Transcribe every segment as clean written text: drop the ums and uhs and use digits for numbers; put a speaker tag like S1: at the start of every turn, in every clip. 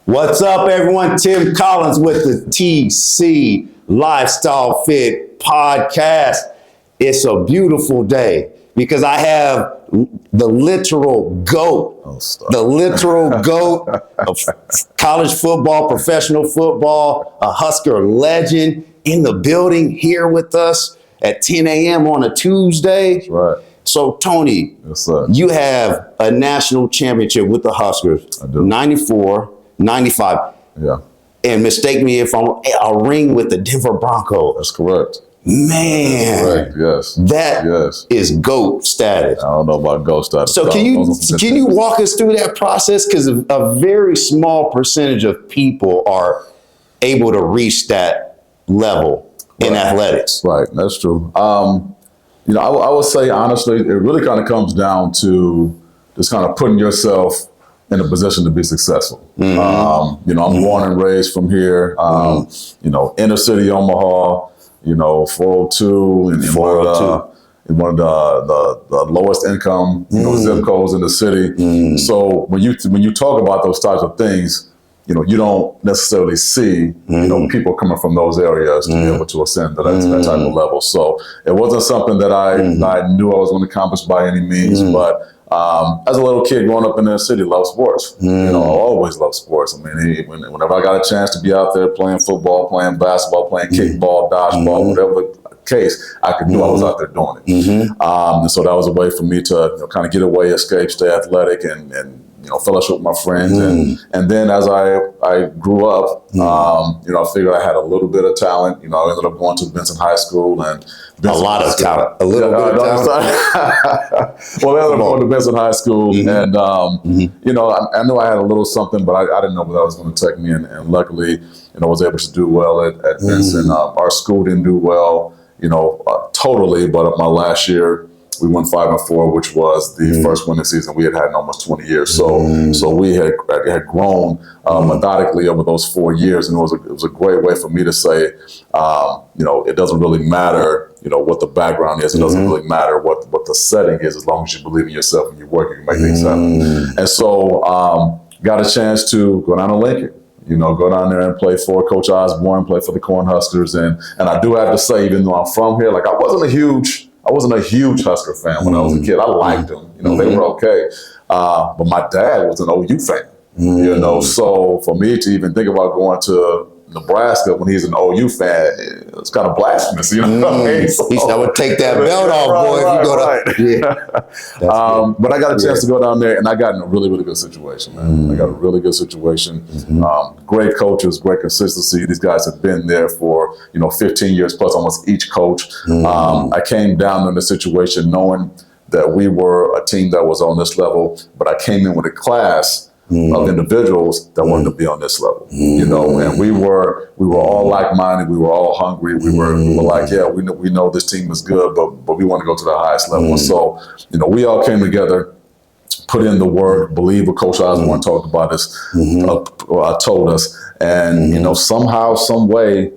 S1: What's up, everyone? Tim Collins with the TC Lifestyle Fit Podcast. It's a beautiful day because I have the literal GOAT, of college football, professional football, a Husker legend in the building here with us at 10 a.m. on a Tuesday.
S2: That's right.
S1: So, Tony,
S2: yes, sir.
S1: You have a national championship with the Huskers.
S2: I do.
S1: 94, 95.
S2: Yeah.
S1: And mistake me if I'm a ring with the Denver Broncos.
S2: That's correct.
S1: Man.
S2: That's correct. Yes.
S1: That is GOAT status.
S2: I don't know about GOAT status.
S1: So can you walk us through that process? Because a very small percentage of people are able to reach that level in athletics.
S2: Right. That's true. I would say, honestly, it really kind of comes down to just kind of putting yourself in a position to be successful. I'm born and raised from here, inner city Omaha, 402, and one of the lowest income zip codes in the city. So when you talk about those types of things, you don't necessarily see, people coming from those areas to be able to ascend to that type of level. So it wasn't something that I knew I was going to accomplish by any means, but as a little kid growing up in the city, loved sports. I always loved sports. I mean, whenever I got a chance to be out there playing football, playing basketball, playing kickball, dodgeball, whatever the case, I could do. I was out there doing it. And so that was a way for me to kind of get away, escape, stay athletic, and fellowship with my friends. And then as I grew up, I figured I had a little bit of talent. I ended up going to Benson High School and
S1: a lot of talent. A little bit of talent.
S2: Well, I ended up going to Benson High School, and I knew I had a little something, but I didn't know where that was going to take me. And luckily, I was able to do well at Benson. Our school didn't do well, totally, but my last year, we won 5-4, which was the first winning season we had in almost 20 years. So we had grown methodically over those 4 years, and it was a great way for me to say, it doesn't really matter, what the background is. It doesn't really matter what the setting is, as long as you believe in yourself and you work, you can make things happen. And so got a chance to go down to Lincoln. Go down there and play for Coach Osborne, play for the Cornhuskers, and I do have to say, even though I'm from here, I wasn't a huge Husker fan when I was a kid. I liked them. They were okay. But my dad was an OU fan, So for me to even think about going to Nebraska when he's an OU fan, it's kind of blasphemous, what I mean? So,
S1: I would take that belt off, boy, if you go to...
S2: But I got a chance to go down there, and I got in a really, really good situation, man. I got a really good situation. Great coaches, great consistency. These guys have been there for, 15 years plus, almost each coach. I came down in the situation knowing that we were a team that was on this level, but I came in with a class of individuals that wanted to be on this level, and we were all like-minded. We were all hungry. We were like, yeah, we know this team is good, but we want to go to the highest level. And so, we all came together, put in the work, believe what Coach Osborne talked about us, told us, and somehow, some way,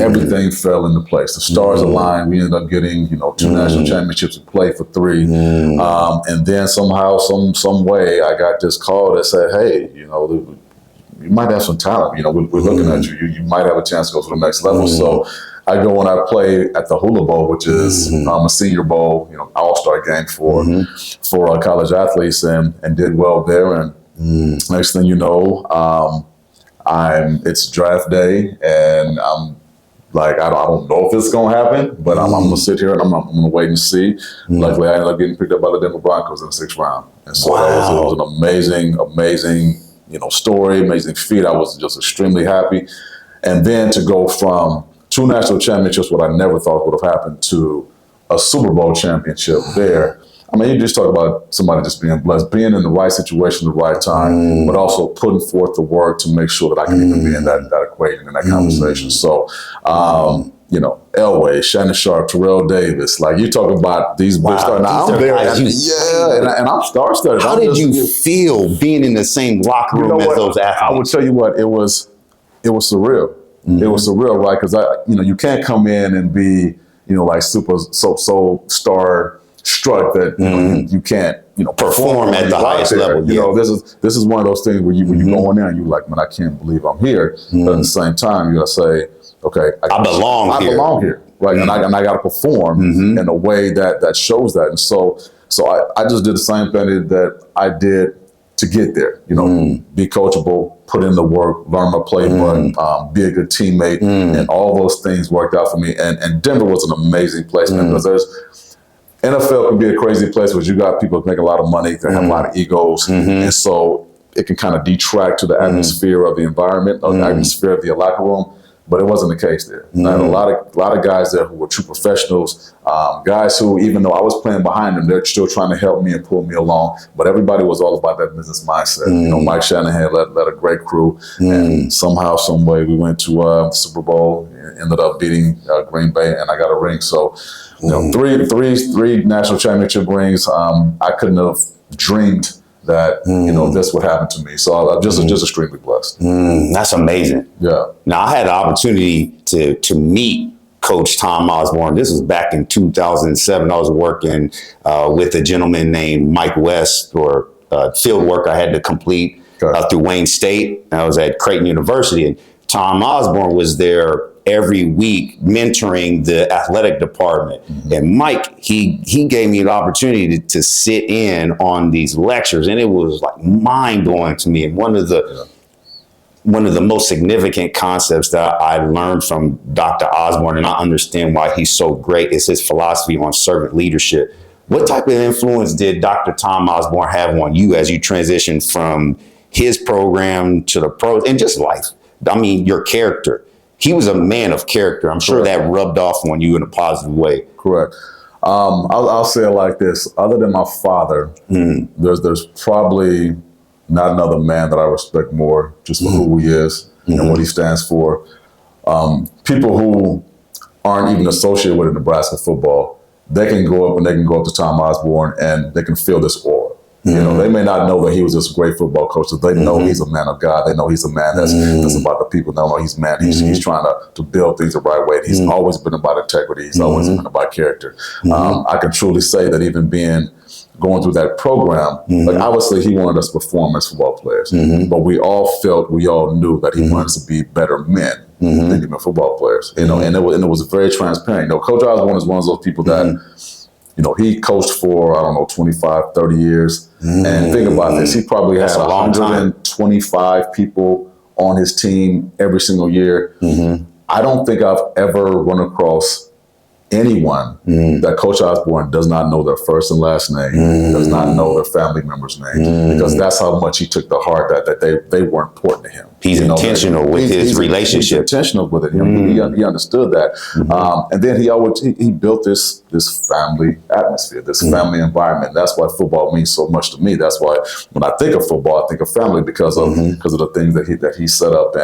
S2: everything fell into place. The stars aligned. We ended up getting, 2 national championships to play for 3. And then somehow, some way, I got this call that said, hey, you might have some talent. We're looking at you. You might have a chance to go to the next level. So I go and I play at the Hula Bowl, which is a senior bowl, all-star game for college athletes, and did well there. And next thing you know, it's draft day, and I'm like, I don't know if it's going to happen, but I'm going to sit here and I'm going to wait and see. Luckily, I ended up getting picked up by the Denver Broncos in the 6th round. And so it was an amazing, story, amazing feat. I was just extremely happy. And then to go from 2 national championships, what I never thought would have happened, to a Super Bowl championship there. I mean, you just talk about somebody just being blessed, being in the right situation at the right time, but also putting forth the work to make sure that I can even be in that equation, in that conversation. So, Elway, Shannon Sharp, Terrell Davis, you talk about these big stars. Now I'm there, and I'm star-studded.
S1: How did you feel being in the same locker room as those athletes?
S2: I would tell you what, it was surreal. It was surreal, right? Because you can't come in and be, so star struck that you can't
S1: perform at the highest level.
S2: You know, this is one of those things where you go in there and you're like, man, I can't believe I'm here. But at the same time, you gotta say, okay, I belong here, right? And I got to perform in a way that shows that. And so I just did the same thing that I did to get there. You know, be coachable, put in the work, learn my playbook, be a good teammate, and all those things worked out for me. And Denver was an amazing place, man, because NFL can be a crazy place where you got people making a lot of money, they have a lot of egos, and so it can kind of detract to the atmosphere of the environment, or the atmosphere of the locker room. But it wasn't the case there. I had a lot of guys there who were true professionals, guys who, even though I was playing behind them, they're still trying to help me and pull me along. But everybody was all about that business mindset. You know, Mike Shanahan led a great crew, and somehow, some way, we went to the Super Bowl, ended up beating Green Bay, and I got a ring. So, you know, three national championship rings. I couldn't have dreamed that this would happen to me. So I'm just extremely blessed.
S1: That's amazing.
S2: Yeah.
S1: Now I had the opportunity to meet Coach Tom Osborne. This was back in 2007. I was working with a gentleman named Mike West for field work I had to complete through Wayne State. I was at Creighton University, and Tom Osborne was there every week mentoring the athletic department. And Mike, he gave me the opportunity to sit in on these lectures, and it was like mind blowing to me. And one of the most significant concepts that I learned from Dr. Osborne, and I understand why he's so great, is his philosophy on servant leadership. What type of influence did Dr. Tom Osborne have on you as you transitioned from his program to the pros and just life? I mean, your character. He was a man of character. I'm sure that rubbed off on you in a positive way.
S2: Correct. I'll say it like this. Other than my father, there's probably not another man that I respect more just for who he is and what he stands for. People who aren't even associated with Nebraska football, they can go up to Tom Osborne and they can feel this aura. You know, they may not know that he was just a great football coach. They know he's a man of God. They know he's a man that's about the people. They know he's man. He's trying to build things the right way. He's always been about integrity. He's always been about character. I can truly say that even going through that program, like obviously he wanted us to perform as football players, but we all knew that he wanted us to be better men than even football players. You know, and it was very transparent. You know, Coach Osborne is one of those people that. You know, he coached for, 25, 30 years. And think about this. He probably had 125 people on his team every single year. I don't think I've ever run across anyone that Coach Osborne does not know their first and last name, does not know their family member's name, because that's how much he took to heart that they were important to him.
S1: He's intentional with his relationship.
S2: He's intentional with it. He understood that. And then he built this family atmosphere, this family environment. That's why football means so much to me. That's why when I think of football, I think of family because of the things that he set up.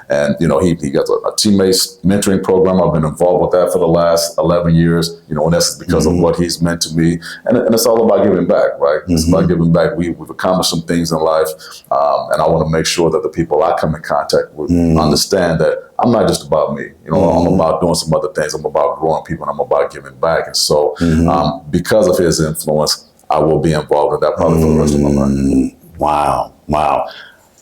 S2: And you know, he got a teammates mentoring program. I've been involved with that for the last 11 years, you know, and that's because of what he's meant to me. And it's all about giving back, right? It's about giving back. We've accomplished some things in life, and I want to make sure that the people I come in contact with understand that I'm not just about me. You know, I'm about doing some other things. I'm about growing people, and I'm about giving back. And so because of his influence, I will be involved in that probably for the rest of my life.
S1: Wow.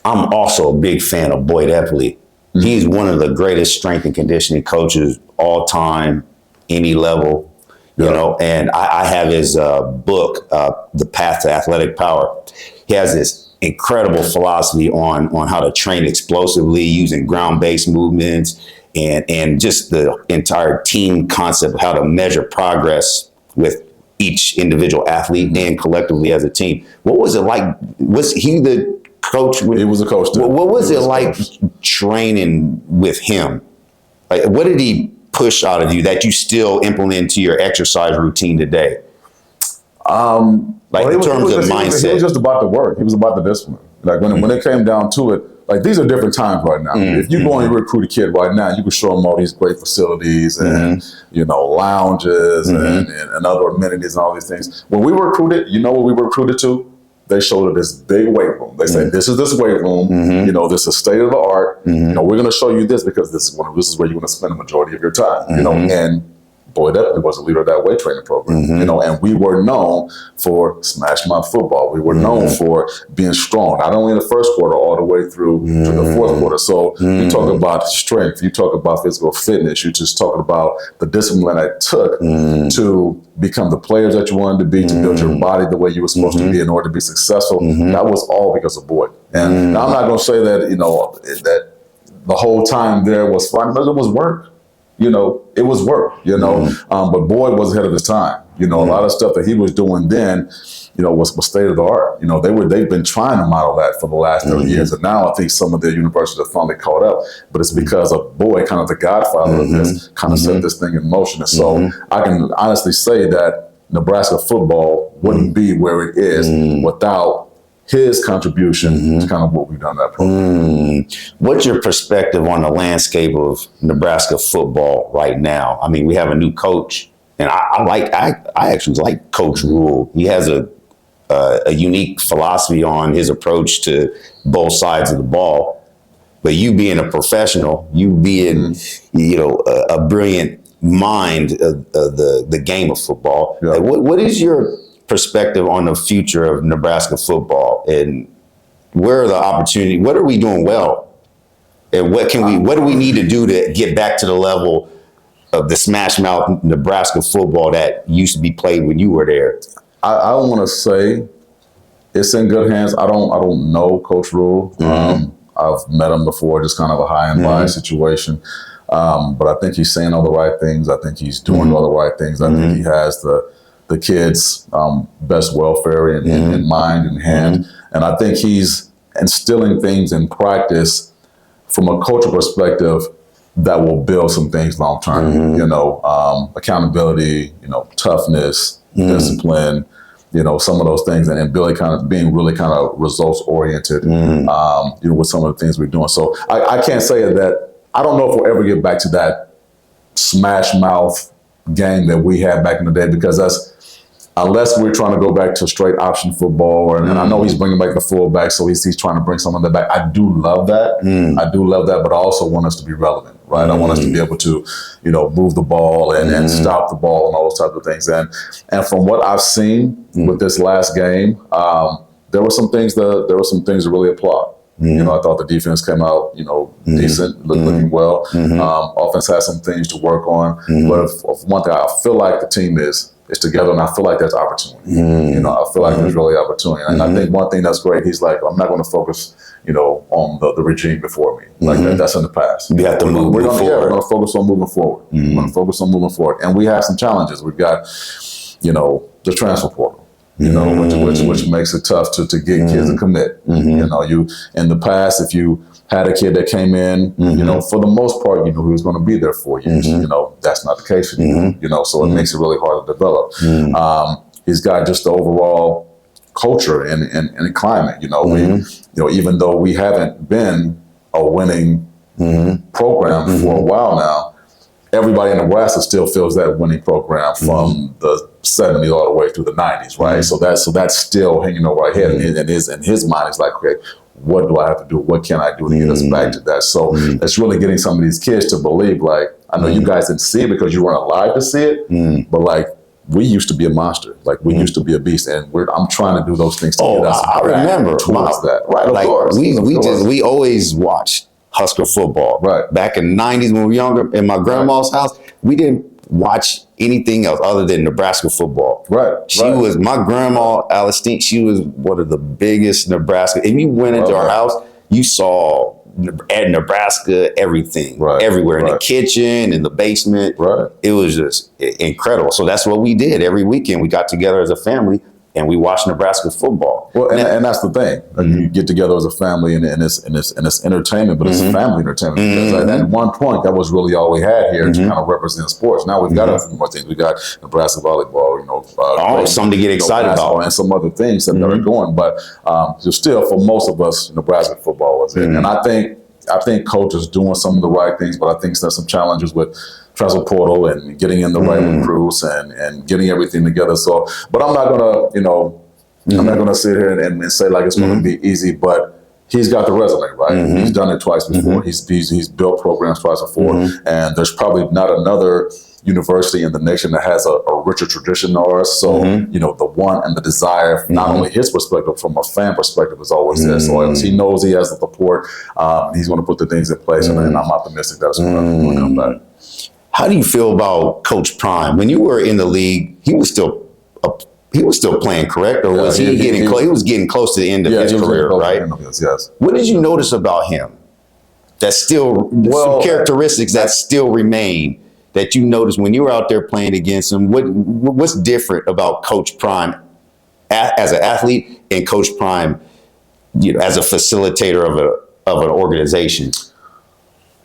S1: I'm also a big fan of Boyd Epley. He's one of the greatest strength and conditioning coaches all time, any level, you know, and I have his book, The Path to Athletic Power. He has this incredible philosophy on how to train explosively using ground-based movements and just the entire team concept of how to measure progress with each individual athlete and collectively as a team. What was it like? Was he the coach?
S2: He was a coach too.
S1: What was it like training with him? Like, what did he push out of you that you still implement into your exercise routine today? In terms of mindset.
S2: He was just about the work. He was about the discipline. Like when it came down to it, like these are different times right now. If you go and you recruit a kid right now, you can show them all these great facilities and, you know, lounges and other amenities and all these things. When we were recruited, you know what we were recruited to? They showed us this big weight room. They said, this is this weight room. You know, this is state of the art. You know, we're going to show you this because this is where you're going to spend the majority of your time. You know, and Boy definitely was a leader of that weight training program, you know, and we were known for smash mouth football. We were known for being strong, not only in the first quarter, all the way through to the fourth quarter. So you talk about strength, you talk about physical fitness, you just talking about the discipline that it took to become the players that you wanted to be, to build your body the way you were supposed to be in order to be successful. That was all because of Boyd. And now I'm not going to say that, you know, that the whole time there was fun, but it was work. You know, it was work, you know, but Boyd was ahead of his time. You know, a lot of stuff that he was doing then, you know, was state of the art. You know, they've been trying to model that for the last 30 years. And now I think some of the universities have finally caught up, but it's because of Boyd, kind of the godfather of this, kind of set this thing in motion. And so I can honestly say that Nebraska football wouldn't be where it is without his contribution to kind of what we've done in that program.
S1: What's your perspective on the landscape of Nebraska football right now? I mean, we have a new coach, and I actually like Coach Rule. He has a unique philosophy on his approach to both sides of the ball. But you being a professional, you being a brilliant mind of the game of football, like, what is your perspective on the future of Nebraska football, and where are the opportunities? What are we doing well, and what do we need to do to get back to the level of the smash mouth Nebraska football that used to be played when you were there?
S2: I want to say it's in good hands. I don't know Coach Rule. I've met him before, just kind of a high and by situation. But I think he's saying all the right things. I think he's doing all the right things. I think he has the kids' best welfare in mind and hand. And I think he's instilling things in practice from a cultural perspective that will build some things long term. You know, accountability, you know, toughness, discipline, you know, some of those things, and Billy being really kind of results oriented, you know, with some of the things we're doing. So I can't say that, I don't know if we'll ever get back to that smash mouth game that we had back in the day, because unless we're trying to go back to straight option football, and I know he's bringing back the fullback, so he's trying to bring some of that back. I do love that. I do love that, but I also want us to be relevant, right? I want us to be able to, you know, move the ball and stop the ball and all those types of things. And from what I've seen with this last game, there were some things to really applaud. You know, I thought the defense came out, you know, decent, looking well. Offense has some things to work on, but if one thing, I feel like the team is together, and I feel like there's opportunity. You know, I feel like there's really opportunity. And I think one thing that's great, he's like, I'm not going to focus, you know, on the regime before me. Like that's in the past.
S1: You have to move forward.
S2: We're going to focus on moving forward. We're going to focus on moving forward. And we have some challenges. We've got, you know, the transfer portal. You know, which makes it tough to get kids to commit. You know, in the past, if you had a kid that came in, you know, for the most part, you know, he was going to be there 4 years. You know, that's not the case anymore. You know, so it makes it really hard to develop. He's got just the overall culture and climate. You know, even though we haven't been a winning program for a while now, everybody in Nebraska still feels that winning program from the 70s all the way through the 90s, right? So that's still hanging over our head, and in his mind, it's like, okay, what do I have to do? What can I do to get us back to that? So it's really getting some of these kids to believe, like, I know you guys didn't see it because you weren't alive to see it, but like, we used to be a monster. Like, we used to be a beast, and I'm trying to do those things to get us
S1: I remember
S2: towards that. Right,
S1: like,
S2: of course.
S1: We always watched Husker football.
S2: Right.
S1: Back in the 90s when we were younger, in my grandma's house, we didn't watch anything else other than Nebraska football.
S2: Right.
S1: She was, my grandma, Alice Stink, she was one of the biggest Nebraska. If you went into our house, you saw at Nebraska everything, everywhere, in the kitchen, in the basement. It was just incredible. So that's what we did every weekend. We got together as a family and we watched Nebraska football.
S2: Well, and that's the thing. Like, you get together as a family, and it's entertainment, but it's family entertainment. Because at one point, that was really all we had here to kind of represent sports. Now we've got a few more things. We got Nebraska volleyball, you know,
S1: something to get excited about,
S2: and some other things that are going. But still, for most of us, Nebraska football was it. And I think Coach is doing some of the right things, but I think there's some challenges with transfer portal and getting in the right recruits and getting everything together. So, but I'm not gonna, you know, I'm not gonna sit here and say like it's gonna be easy, but he's got the resume, right? He's done it twice before. He's built programs twice before, and there's probably not another university in the nation that has a richer tradition than ours. So, the want and the desire, not only his perspective, from a fan perspective, is always there. So he knows he has the support. He's going to put the things in place, and I'm optimistic that it's going to come back.
S1: How do you feel about Coach Prime? When you were in the league, he was still playing, correct? Or was he getting close? He was getting close to the end of his career, right?
S2: Yes.
S1: What did you notice about him that still, some characteristics that still remain that you noticed when you were out there playing against him? What's different about Coach Prime as an athlete and Coach Prime, as a facilitator of an organization?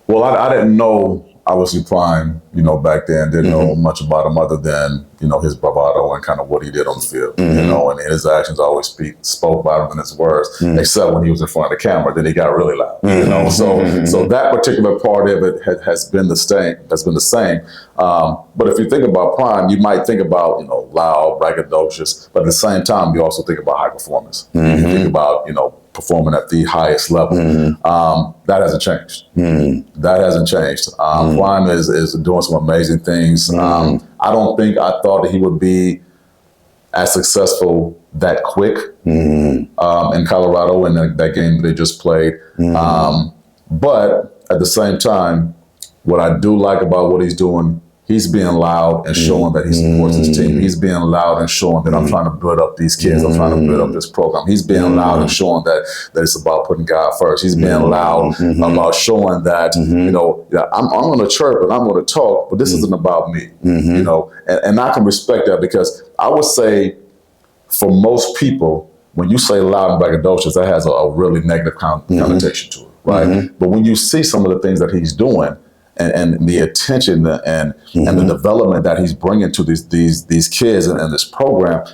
S2: Well, I didn't know, obviously, Prime, back then, didn't know much about him other than, his bravado and kind of what he did on the field, and his actions always spoke louder than his words, except when he was in front of the camera, then he got really loud, So that particular part of it has been the same. But if you think about Prime, you might think about, loud, braggadocious, but at the same time, you also think about high performance. You think about, performing at the highest level. That hasn't changed. That hasn't changed. Prime is doing some amazing things. I don't think I thought that he would be as successful that quick in Colorado in that game they just played. But at the same time, what I do like about what he's doing, he's being loud and showing that he supports his team. He's being loud and showing that I'm trying to build up these kids. I'm trying to build up this program. He's being loud and showing that it's about putting God first. He's being loud about showing that, I'm going to chirp and I'm going to talk, but this isn't about me, and I can respect that, because I would say for most people, when you say loud and braggadocious, that has a really negative connotation to it, right? But when you see some of the things that he's doing, and the attention and the development that he's bringing to these kids and this program,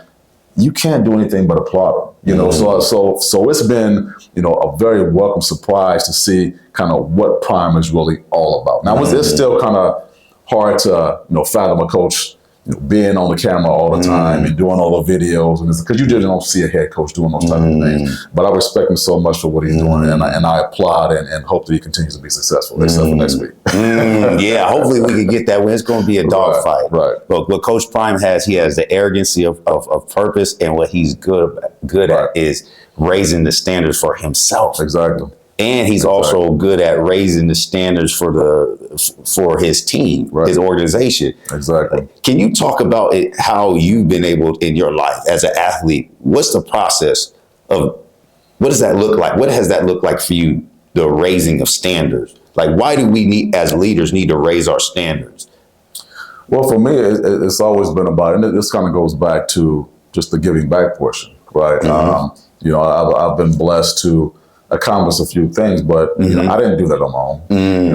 S2: you can't do anything but applaud him. So it's been a very welcome surprise to see kind of what Prime is really all about. Now it's still kind of hard to fathom a coach being on the camera all the time and doing all the videos, and because you just don't see a head coach doing those type of things. But I respect him so much for what he's doing, and I applaud and hope that he continues to be successful, except for next week.
S1: Yeah, hopefully we can get that win. It's going to be a dogfight.
S2: Right.
S1: But what Coach Prime has, he has the arrogancy of purpose, and what he's good at is raising the standards for himself.
S2: Exactly.
S1: And he's also good at raising the standards for his team, his organization.
S2: Exactly.
S1: Can you talk about how you've been able in your life as an athlete? What's the process of, what does that look like? What has that looked like for you, the raising of standards? Like, why do we as leaders need to raise our standards?
S2: Well, for me, it's always been about, and this kind of goes back to just the giving back portion, right? I've been blessed to accomplish a few things, but I didn't do that on my own.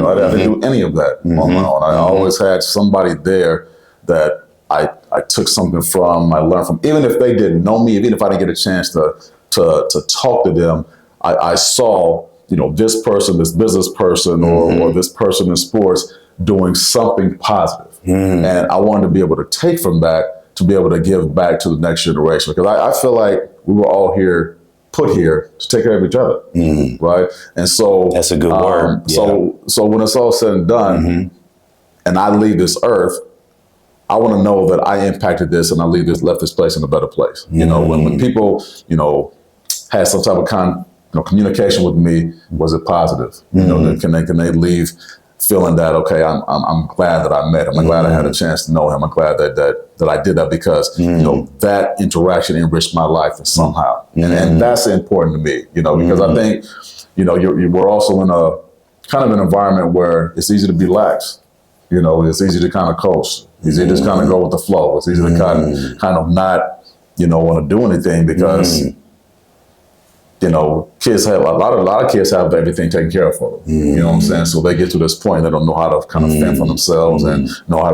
S2: I didn't do any of that on my own. I always had somebody there that I took something from, I learned from, even if they didn't know me, even if I didn't get a chance to talk to them, I saw, this person, this business person, or this person in sports doing something positive. And I wanted to be able to take from that to be able to give back to the next generation. Because I feel like we were all put here to take care of each other, right? And so
S1: that's a good word.
S2: So when it's all said and done, and I leave this earth, I want to know that I impacted this, and I left this place in a better place. When people had some type of communication with me, was it positive? Can they leave feeling that, okay, I'm glad that I met him. I'm glad I had a chance to know him. I'm glad that I did that, because that interaction enriched my life somehow, and that's important to me. Because I think we're also in a kind of an environment where it's easy to be lax. It's easy to kind of coast. It's easy to just kind of go with the flow. It's easy to kind of not want to do anything, because kids have a lot of kids have everything taken care of for them. You know what I'm saying? So they get to this point, they don't know how to kind of fend for themselves and know how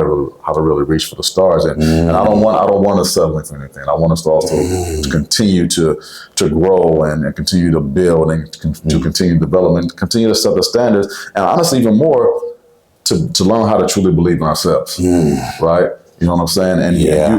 S2: to really reach for the stars. And I don't want to settle for anything. I want us to also to continue to grow and continue to build and to continue development, continue to set the standards, and honestly, even more to learn how to truly believe in ourselves. Right? You know what I'm saying? And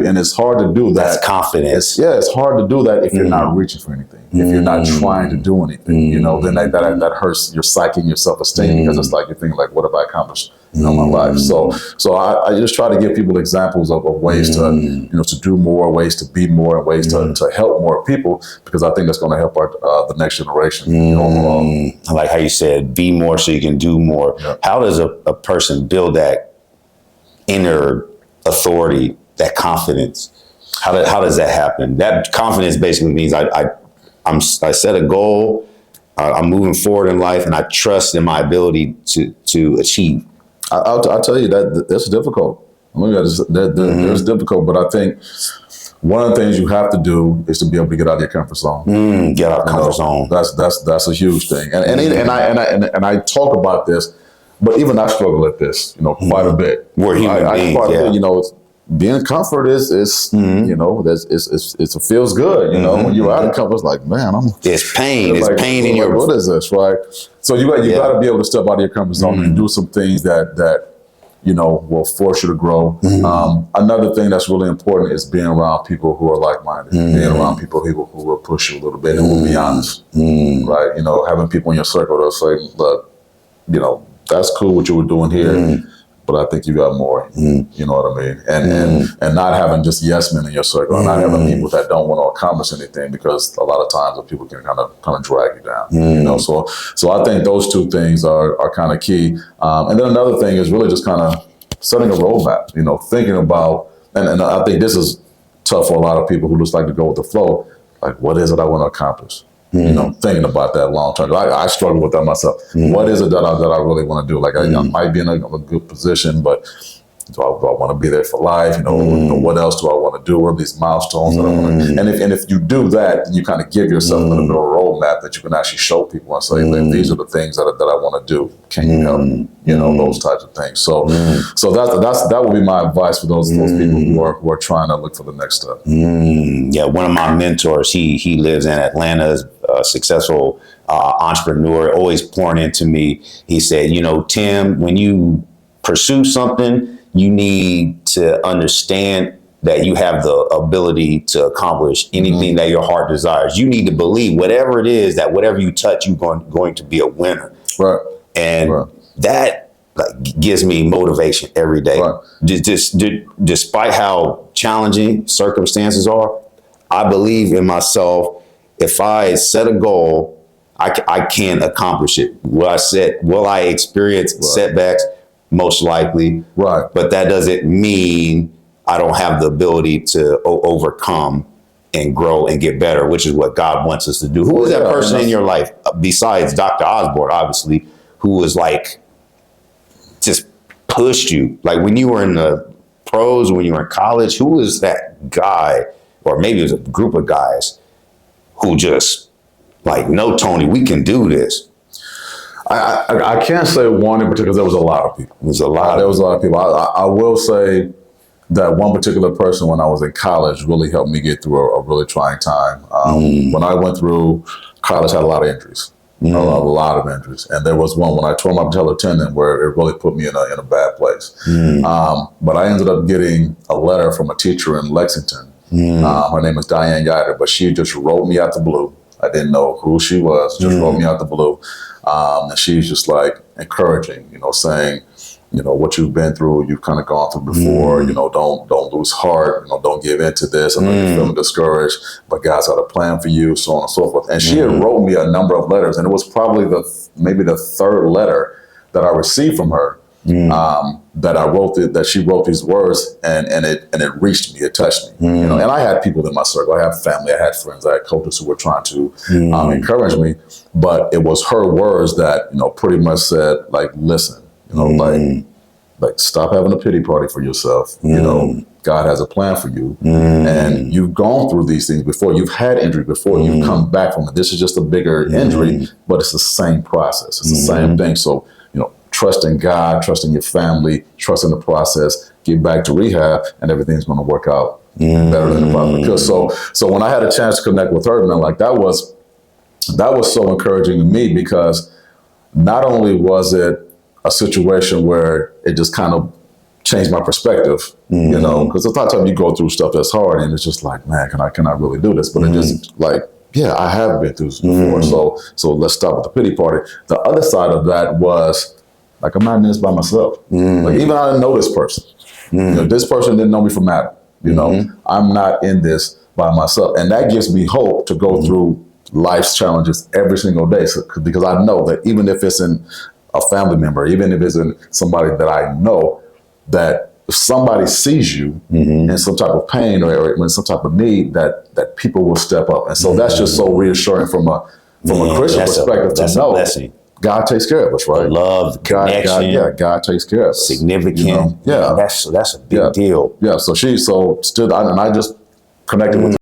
S2: and it's hard to do that.
S1: That's confidence.
S2: It's hard to do that if you're not reaching for anything. If you're not trying to do anything, then that hurts your psyche and your self-esteem, because it's like you're thinking, like, what have I accomplished my life. So I just try to give people examples of ways to, to do more, ways to be more, and ways to help more people, because I think that's going to help the next generation.
S1: I like how you said, be more so you can do more.
S2: Yeah.
S1: How does a person build that inner authority, that confidence? How does that happen? That confidence basically means I set a goal, I'm moving forward in life, and I trust in my ability to achieve.
S2: I'll tell you that that's difficult. It's difficult, but I think one of the things you have to do is to be able to get out of your comfort zone.
S1: Get out of comfort zone.
S2: That's a huge thing. And I talk about this, but even I struggle at this, quite a bit.
S1: We're human beings,
S2: being in comfort is it feels good. When you're out of comfort, it's like, man,
S1: it's pain. It's pain in your.
S2: What is this, right? So you got to be able to step out of your comfort zone and do some things that will force you to grow. Another thing that's really important is being around people who are like-minded, being around people who will push you a little bit and will be honest, right? Having people in your circle that say, look, that's cool what you were doing here, but I think you got more. You know what I mean? And not having just yes men in your circle, and not having people that don't want to accomplish anything, because a lot of times the people can kind of drag you down. So I think those two things are kind of key. And then another thing is really just kind of setting a roadmap. Thinking about, and I think this is tough for a lot of people who just like to go with the flow. Like, what is it I want to accomplish? Thinking about that long term. I struggle with that myself. What is it that I really want to do? Like, I might be in a good position, but do I want to be there for life? What else do I want to do? What are these milestones that I want to? And if you do that, you kind of give yourself a little bit of a roadmap that you can actually show people and say, these are the things that I want to do. Can you help? Those types of things. So that would be my advice for those people who are trying to look for the next step.
S1: Yeah, one of my mentors, he lives in Atlanta, a successful entrepreneur, always pouring into me. He said, Tim, when you pursue something, you need to understand that you have the ability to accomplish anything that your heart desires. You need to believe whatever it is, that whatever you touch, you're going to be a winner.
S2: Right.
S1: And that gives me motivation every day.
S2: Right.
S1: Just despite how challenging circumstances are, I believe in myself. If I set a goal, I can accomplish it. Will I experience setbacks? Most likely.
S2: Right.
S1: But that doesn't mean I don't have the ability to overcome and grow and get better, which is what God wants us to do. Who is that person in your life, besides Dr. Osborne, obviously, who was just pushed you? Like when you were in the pros, when you were in college, who was that guy, or maybe it was a group of guys who just no, Tony, we can do this?
S2: I can't say one in particular. There was a lot of people. There was a lot of people. I will say that one particular person, when I was in college, really helped me get through a really trying time. When I went through college, I had a lot of injuries. A lot of injuries. And there was one when I tore my patellar tendon where it really put me in a bad place. But I ended up getting a letter from a teacher in Lexington. Her name is Diane Yider, but she just wrote me out the blue. I didn't know who she was, just wrote me out the blue. And she's just encouraging, saying, what you've been through, you've kind of gone through before, don't lose heart, don't give in to this. I know you're feeling discouraged, but God's got a plan for you, so on and so forth. And she had wrote me a number of letters, and it was probably maybe the third letter that I received from her. That she wrote these words, and it reached me, it touched me. And I had people in my circle, I had family, I had friends, I had coaches who were trying to encourage me, but it was her words that pretty much said, listen, stop having a pity party for yourself. God has a plan for you, and you've gone through these things before. You've had injury before. You've come back from it. This is just a bigger injury, but it's the same process. It's the same thing. So trust in God, trust in your family, trust in the process, get back to rehab, and everything's going to work out better than it probably could. So when I had a chance to connect with her, man, that was so encouraging to me, because not only was it a situation where it just kind of changed my perspective, because a lot of times you go through stuff that's hard and it's just like, man, can I really do this? But it just I have been through this before. So let's stop with the pity party. The other side of that was, like I'm not in this by myself. Like even I didn't know this person. You know, this person didn't know me from Adam. You know, I'm not in this by myself. And that gives me hope to go through life's challenges every single day. So, because I know that even if it's in a family member, even if it's in somebody that I know, that if somebody sees you in some type of pain or in some type of need, that people will step up. And so that's just so reassuring from a Christian perspective to know God takes care of us, right?
S1: The love, the connection.
S2: God takes care of us.
S1: Significant.
S2: You know? Yeah.
S1: That's a big deal.
S2: Yeah. So still, and I just connected with